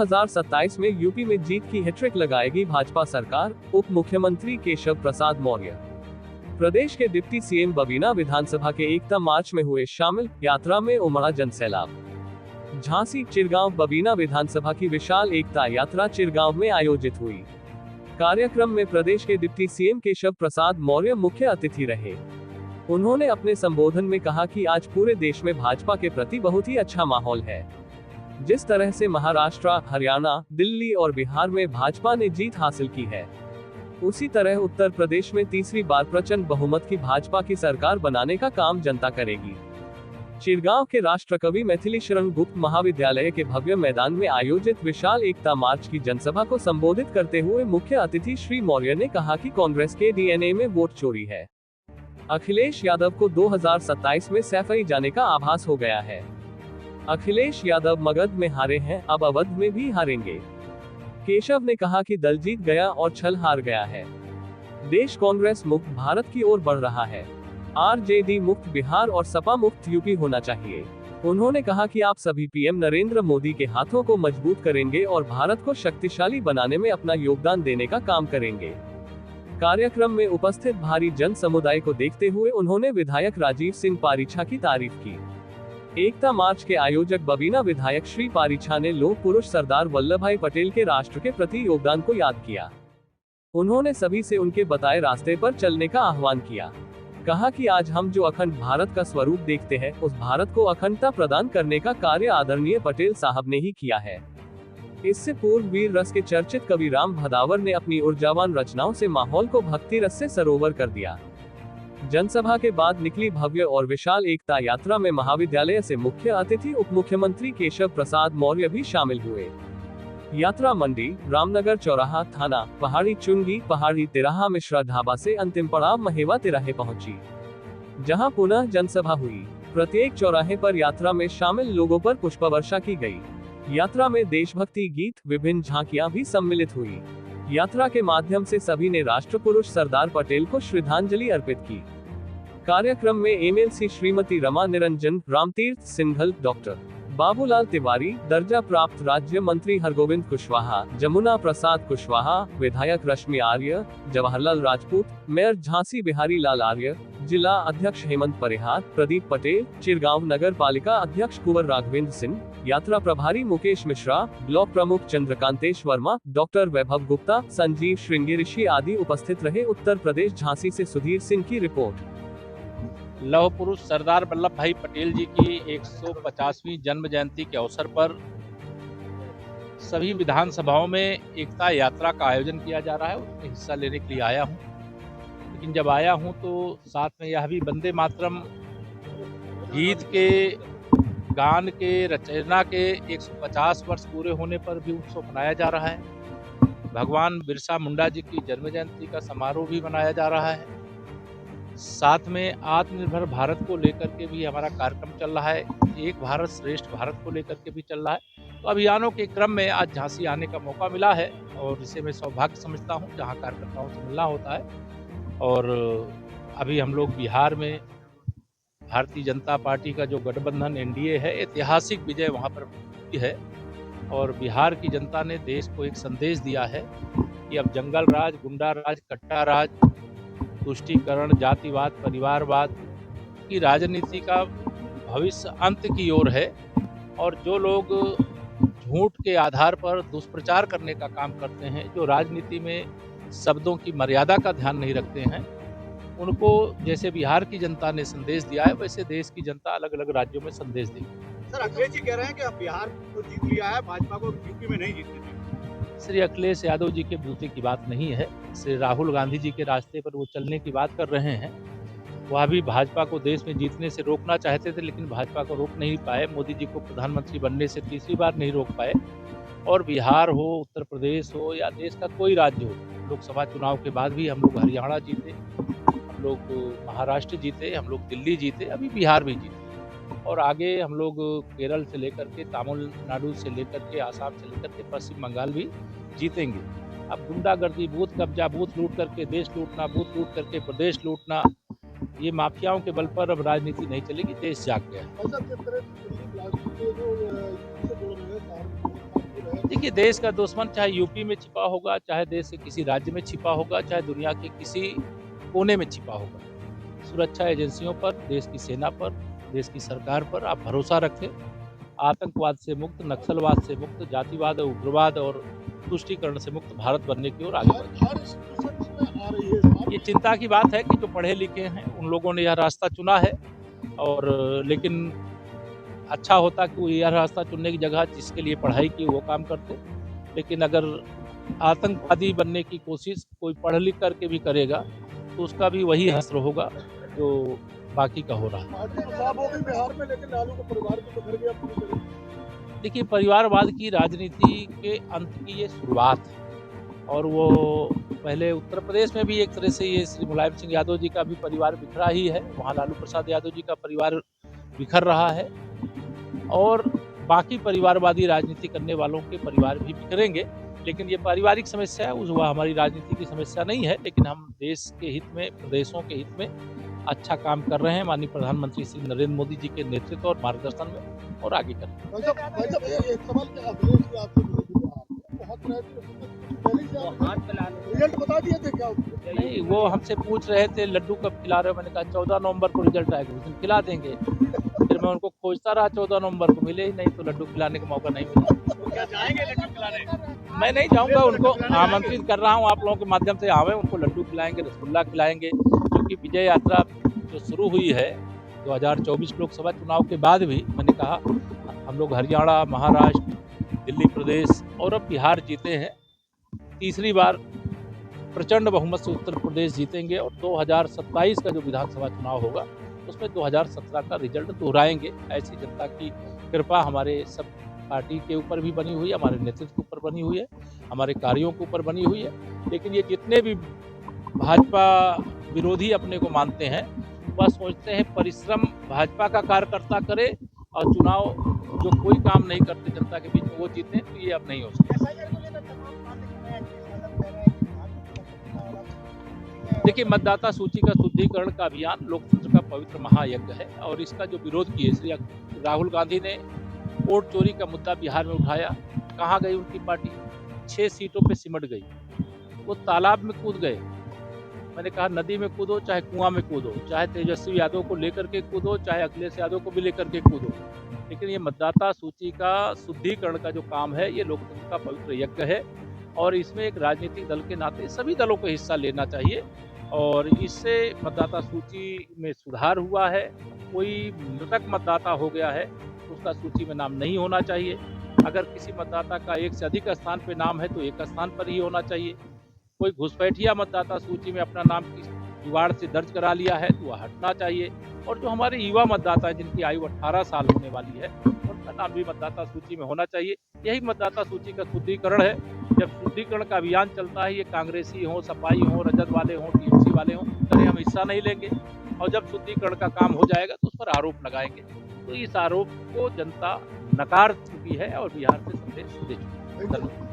2027 में यूपी में जीत की हैट्रिक लगाएगी भाजपा सरकार, उप मुख्यमंत्री केशव प्रसाद मौर्य। प्रदेश के डिप्टी सीएम बबीना विधानसभा के एकता मार्च में हुए शामिल, यात्रा में उमड़ा जनसैलाब। झांसी चिरगांव बबीना विधानसभा की विशाल एकता यात्रा चिरगांव में आयोजित हुई। कार्यक्रम में प्रदेश के डिप्टी सीएम केशव प्रसाद मौर्य मुख्य अतिथि रहे। उन्होंने अपने संबोधन में कहा कि आज पूरे देश में भाजपा के प्रति बहुत ही अच्छा माहौल है। जिस तरह से महाराष्ट्र, हरियाणा, दिल्ली और बिहार में भाजपा ने जीत हासिल की है, उसी तरह उत्तर प्रदेश में तीसरी बार प्रचंड बहुमत की भाजपा की सरकार बनाने का काम जनता करेगी। चिरगांव के राष्ट्रकवि मैथिली शरण गुप्त महाविद्यालय के भव्य मैदान में आयोजित विशाल एकता मार्च की जनसभा को संबोधित करते हुए मुख्य अतिथि श्री मौर्य ने कहा कि कांग्रेस के डीएनए में वोट चोरी है। अखिलेश यादव को 2027 में सफाई जाने का आभास हो गया है। अखिलेश यादव मगध में हारे हैं, अब अवध में भी हारेंगे। केशव ने कहा कि दल जीत गया और छल हार गया है। देश कांग्रेस मुक्त भारत की ओर बढ़ रहा है। आरजेडी मुक्त बिहार और सपा मुक्त यूपी होना चाहिए। उन्होंने कहा कि आप सभी पीएम नरेंद्र मोदी के हाथों को मजबूत करेंगे और भारत को शक्तिशाली बनाने में अपना योगदान देने का काम करेंगे। कार्यक्रम में उपस्थित भारी जन समुदाय को देखते हुए उन्होंने विधायक राजीव सिंह पारीछा की तारीफ की। एकता मार्च के आयोजक बबीना विधायक श्री पारीछा ने लौह पुरुष सरदार वल्लभ भाई पटेल के राष्ट्र के प्रति योगदान को याद किया। उन्होंने सभी से उनके बताए रास्ते पर चलने का आह्वान किया। कहा कि आज हम जो अखंड भारत का स्वरूप देखते हैं, उस भारत को अखंडता प्रदान करने का कार्य आदरणीय पटेल साहब ने ही किया है। इससे पूर्व वीर रस के चर्चित कवि राम भदावर ने अपनी ऊर्जावान रचनाओं से माहौल को भक्ति रस से सरोवर कर दिया। जनसभा के बाद निकली भव्य और विशाल एकता यात्रा में महाविद्यालय से मुख्य अतिथि उप मुख्यमंत्री केशव प्रसाद मौर्य भी शामिल हुए। यात्रा मंडी, रामनगर चौराहा, थाना, पहाड़ी चुंगी, पहाड़ी तिराहा मिश्रा ढाबा से अंतिम पड़ाव महेवा तिराहे पहुंची, जहां पुनः जनसभा हुई। प्रत्येक चौराहे पर यात्रा में शामिल लोगों पर पुष्पवर्षा की गई। यात्रा में देशभक्ति गीत, विभिन्न झांकियां भी सम्मिलित हुई। यात्रा के माध्यम से सभी ने राष्ट्रपुरुष सरदार पटेल को श्रद्धांजलि अर्पित की। कार्यक्रम में एमएलसी श्रीमती रमा निरंजन, रामतीर्थ सिंघल, डॉक्टर बाबूलाल तिवारी, दर्जा प्राप्त राज्य मंत्री हरगोविंद कुशवाहा, जमुना प्रसाद कुशवाहा, विधायक रश्मि आर्य, जवाहरलाल राजपूत, मेयर झांसी बिहारी लाल आर्य, जिला अध्यक्ष हेमंत परिहार, प्रदीप पटेल, चिरगांव नगर पालिका अध्यक्ष कुंवर राघवेंद्र सिंह, यात्रा प्रभारी मुकेश मिश्रा, ब्लॉक प्रमुख चंद्रकांतेश वर्मा, डॉक्टर वैभव गुप्ता, संजीव श्रृंगेरी आदि उपस्थित रहे। उत्तर प्रदेश झांसी से सुधीर सिंह की रिपोर्ट। लौह पुरुष सरदार वल्लभ भाई पटेल जी की 150वीं जन्म जयंती के अवसर पर सभी विधानसभाओं में एकता यात्रा का आयोजन किया जा रहा है। उसमें हिस्सा लेने के लिए आया हूं, लेकिन जब आया हूं तो साथ में यह भी वंदे मातरम गीत के गान के रचना के 150 वर्ष पूरे होने पर भी उत्सव मनाया जा रहा है। भगवान बिरसा मुंडा जी की जन्म जयंती का समारोह भी मनाया जा रहा है। साथ में आत्मनिर्भर भारत को लेकर के भी हमारा कार्यक्रम चल रहा है। एक भारत श्रेष्ठ भारत को लेकर के भी चल रहा है। तो अभियानों के क्रम में आज झांसी आने का मौका मिला है और इसे मैं सौभाग्य समझता हूं, जहां कार्यकर्ताओं से मिलना होता है। और अभी हम लोग बिहार में भारतीय जनता पार्टी का जो गठबंधन एनडीए है, ऐतिहासिक विजय वहां पर हुई है और बिहार की जनता ने देश को एक संदेश दिया है कि अब जंगल राज, गुंडा राज, कट्टा राज, तुष्टीकरण, जातिवाद, परिवारवाद की राजनीति का भविष्य अंत की ओर है। और जो लोग झूठ के आधार पर दुष्प्रचार करने का काम करते हैं, जो राजनीति में शब्दों की मर्यादा का ध्यान नहीं रखते हैं, उनको जैसे बिहार की जनता ने संदेश दिया है, वैसे देश की जनता अलग अलग राज्यों में संदेश देगी। सर, अखिलेश जी कह रहे हैं कि अब बिहार को जीत लिया है, भाजपा को यूपी में नहीं जीतने देंगे। श्री अखिलेश यादव जी के बूते की बात नहीं है। श्री राहुल गांधी जी के रास्ते पर वो चलने की बात कर रहे हैं। वह भी भाजपा को देश में जीतने से रोकना चाहते थे, लेकिन भाजपा को रोक नहीं पाए। मोदी जी को प्रधानमंत्री बनने से तीसरी बार नहीं रोक पाए। और बिहार हो, उत्तर प्रदेश हो या देश का कोई राज्य हो, लोकसभा चुनाव के बाद भी हम लोग हरियाणा जीते, हम लोग महाराष्ट्र जीते, हम लोग दिल्ली जीते, अभी बिहार भी जीते और आगे हम लोग केरल से लेकर के, तमिलनाडु से लेकर के, आसाम से लेकर के पश्चिम बंगाल भी जीतेंगे। अब गुंडागर्दी, बूथ कब्जा, बूथ लूट करके देश लूटना, बूथ लूट करके प्रदेश लूटना, ये माफियाओं के बल पर अब राजनीति नहीं चलेगी। देश जाग गया है। देखिए, देश का दुश्मन चाहे यूपी में छिपा होगा, चाहे देश के किसी राज्य में छिपा होगा, चाहे दुनिया के किसी कोने में छिपा होगा, सुरक्षा एजेंसियों पर, देश की सेना पर, देश की सरकार पर आप भरोसा रखें। आतंकवाद से मुक्त, नक्सलवाद से मुक्त, जातिवाद, उग्रवाद और तुष्टीकरण से मुक्त भारत बनने की ओर आगे बढ़ें। ये चिंता की बात है कि जो पढ़े लिखे हैं उन लोगों ने यह रास्ता चुना है, और लेकिन अच्छा होता कि वो यह रास्ता चुनने की जगह जिसके लिए पढ़ाई की वो काम करते। लेकिन अगर आतंकवादी बनने की कोशिश कोई पढ़ लिख करके भी करेगा तो उसका भी वही हश्र होगा जो बाकी का हो रहा है। बिहार में, लेकिन लालू को परिवार की तो घर गया पूरी तरह। देखिए, परिवारवाद की राजनीति के अंत की ये शुरुआत है, और वो पहले उत्तर प्रदेश में भी एक तरह से ये श्री मुलायम सिंह यादव जी का भी परिवार बिखरा ही है, वहाँ लालू प्रसाद यादव जी का परिवार बिखर रहा है, और बाकी परिवारवादी राजनीति करने वालों के परिवार भी बिखरेंगे। लेकिन ये पारिवारिक समस्या है, वह हमारी राजनीति की समस्या नहीं है। लेकिन हम देश के हित में, प्रदेशों के हित में अच्छा काम कर रहे हैं माननीय प्रधानमंत्री श्री नरेंद्र मोदी जी के नेतृत्व और मार्गदर्शन में, और आगे करें। रिजल्ट बता दिए थे क्या? नहीं, वो हमसे पूछ रहे थे लड्डू कब खिला रहे हो, मैंने कहा 14 नवंबर को रिजल्ट आएगा, उस दिन खिला देंगे। फिर मैं उनको खोजता रहा, 14 नवंबर को मिले ही नहीं, तो लड्डू खिलाने का मौका नहीं मिला। क्या जाएंगे लड्डू खिलाने? मैं नहीं जाऊंगा, उनको आमंत्रित कर रहा हूं आप लोगों के माध्यम से, आवे, उनको लड्डू खिलाएंगे, रसगुल्ला खिलाएंगे, क्योंकि विजय यात्रा जो शुरू हुई है 2024 लोकसभा चुनाव के बाद भी, मैंने कहा हम लोग हरियाणा, महाराष्ट्र, दिल्ली प्रदेश और अब बिहार जीते हैं, तीसरी बार प्रचंड बहुमत से उत्तर प्रदेश जीतेंगे, और 2027 का जो विधानसभा चुनाव होगा उसमें 2017 का रिजल्ट दोहराएंगे। ऐसी जनता की कृपा हमारे सब पार्टी के ऊपर भी बनी हुई है, हमारे नेतृत्व के ऊपर बनी हुई है, हमारे कार्यों के ऊपर बनी हुई है। लेकिन ये जितने भी भाजपा विरोधी अपने को मानते हैं, वह सोचते हैं परिश्रम भाजपा का कार्यकर्ता करे और चुनाव जो कोई काम नहीं करते जनता के बीच में वो जीते, तो ये अब नहीं हो सकता। देखिए, मतदाता सूची का शुद्धिकरण का अभियान लोकतंत्र का पवित्र महायज्ञ है, और इसका जो विरोध किए श्री राहुल गांधी ने वोट चोरी का मुद्दा बिहार में उठाया, कहाँ गई उनकी पार्टी? 6 सीटों पे सिमट गई, वो तालाब में कूद गए। मैंने कहा नदी में कूदो, चाहे कुआं में कूदो, चाहे तेजस्वी यादव को लेकर के कूदो, चाहे अखिलेश यादव को भी लेकर के कूदो, लेकिन ये मतदाता सूची का शुद्धिकरण का जो काम है ये लोकतंत्र का पवित्र यज्ञ है, और इसमें एक राजनीतिक दल के नाते सभी दलों को हिस्सा लेना चाहिए, और इससे मतदाता सूची में सुधार हुआ है। कोई मृतक मतदाता हो गया है उसका सूची में नाम नहीं होना चाहिए। अगर किसी मतदाता का एक से अधिक स्थान पर नाम है तो एक स्थान पर ही होना चाहिए। कोई घुसपैठिया मतदाता सूची में अपना नाम किस जुगाड़ से दर्ज करा लिया है तो वह हटना चाहिए, और जो हमारे युवा मतदाता हैं जिनकी आयु 18 साल होने वाली है उनका नाम भी मतदाता सूची में होना चाहिए। यही मतदाता सूची का शुद्धिकरण है। जब शुद्धिकरण का अभियान चलता है, ये कांग्रेसी हो, सपाई हो, रजत वाले हों, टीएमसी वाले हों, कहीं हम हिस्सा नहीं लेंगे, और जब शुद्धिकरण का काम हो जाएगा तो उस पर आरोप लगाएंगे। तो इस आरोप को जनता नकार चुकी है और बिहार से संदेश दे चुकी है। धन्यवाद।